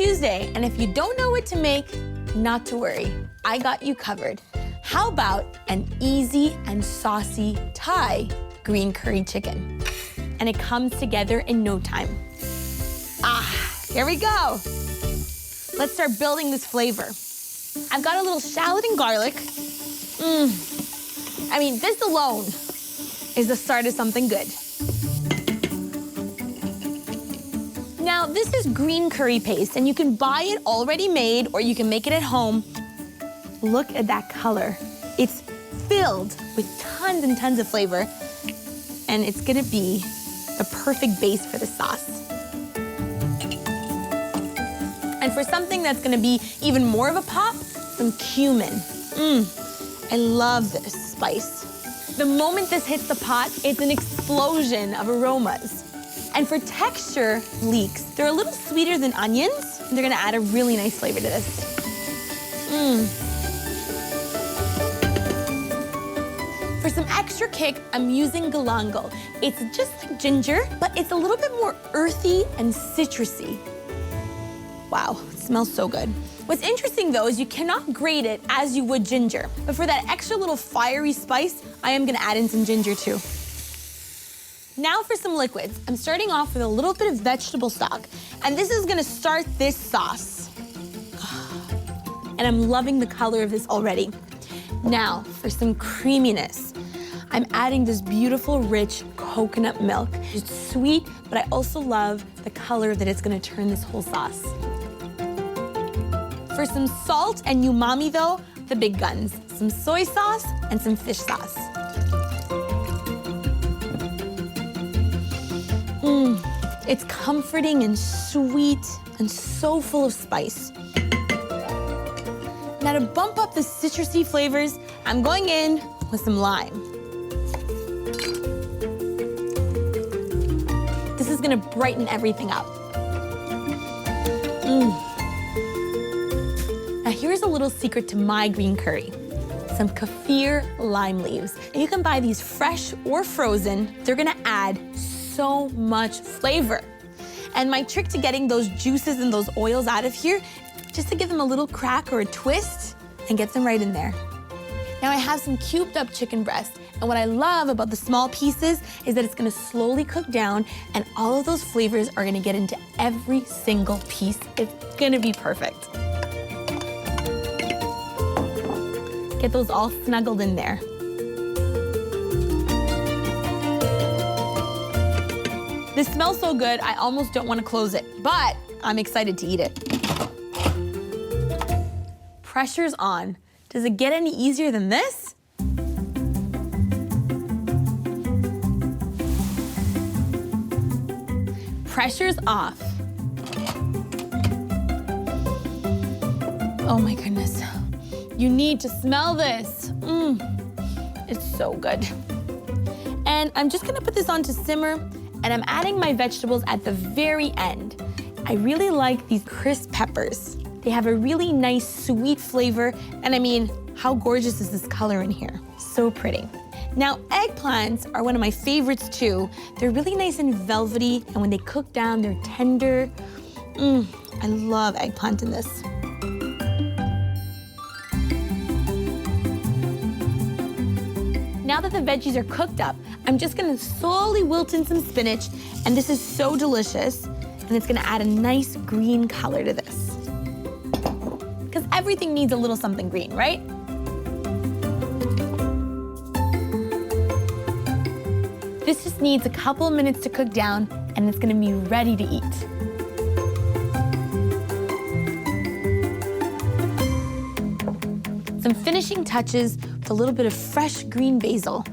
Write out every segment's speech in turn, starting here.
Tuesday, and if you don't know what to make, not to worry. I got you covered. How about an easy and saucy Thai green curry chicken? And it comes together in no time. Here we go. Let's start building this flavor. I've got a little shallot and garlic. I mean, this alone is the start of something good. Now, this is green curry paste, and you can buy it already made, or you can make it at home. Look at that color. It's filled with tons and tons of flavor, and it's gonna be the perfect base for the sauce. And for something that's gonna be even more of a pop, some cumin. I love this spice. The moment this hits the pot, it's an explosion of aromas. And for texture, leeks, they're a little sweeter than onions. They're gonna add a really nice flavor to this. For some extra kick, I'm using galangal. It's just like ginger, but it's a little bit more earthy and citrusy. Wow, it smells so good. What's interesting though is you cannot grate it as you would ginger. But for that extra little fiery spice, I am gonna add in some ginger too. Now for some liquids. I'm starting off with a little bit of vegetable stock, and this is gonna start this sauce. And I'm loving the color of this already. Now for some creaminess. I'm adding this beautiful, rich coconut milk. It's sweet, but I also love the color that it's gonna turn this whole sauce. For some salt and umami though, the big guns. Some soy sauce and some fish sauce. It's comforting and sweet and so full of spice. Now to bump up the citrusy flavors, I'm going in with some lime. This is gonna brighten everything up. Now here's a little secret to my green curry. Some kaffir lime leaves. And you can buy these fresh or frozen. They're gonna add so much flavor. And my trick to getting those juices and those oils out of here, just to give them a little crack or a twist and get them right in there. Now I have some cubed up chicken breast, and what I love about the small pieces is that it's gonna slowly cook down, and all of those flavors are gonna get into every single piece. It's gonna be perfect. Get those all snuggled in there. This smells so good, I almost don't want to close it, but I'm excited to eat it. Pressure's on. Does it get any easier than this? Pressure's off. Oh my goodness. You need to smell this. It's so good. And I'm just gonna put this on to simmer, and I'm adding my vegetables at the very end. I really like these crisp peppers. They have a really nice sweet flavor, and I mean, how gorgeous is this color in here? So pretty. Now, eggplants are one of my favorites too. They're really nice and velvety, and when they cook down, they're tender. I love eggplant in this. Now that the veggies are cooked up, I'm just gonna slowly wilt in some spinach, and this is so delicious, and it's gonna add a nice green color to this. Because everything needs a little something green, right? This just needs a couple of minutes to cook down, and it's gonna be ready to eat. Some finishing touches with a little bit of fresh green basil.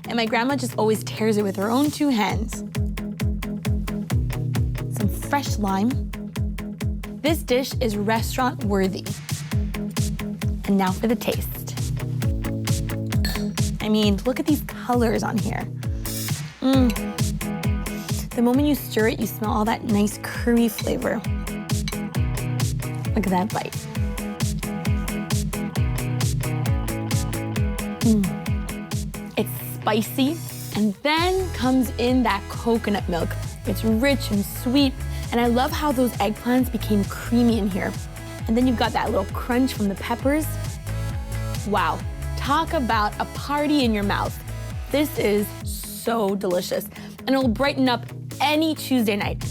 And my grandma just always tears it with her own two hands. Some fresh lime. This dish is restaurant worthy. And now for the taste. I mean, look at these colors on here. The moment you stir it, you smell all that nice curry flavor. Look at that bite. It's spicy, and then comes in that coconut milk. It's rich and sweet, And I love how those eggplants became creamy in here. And then you've got that little crunch from the peppers. Wow, talk about a party in your mouth. This is so delicious, and it'll brighten up any Tuesday night.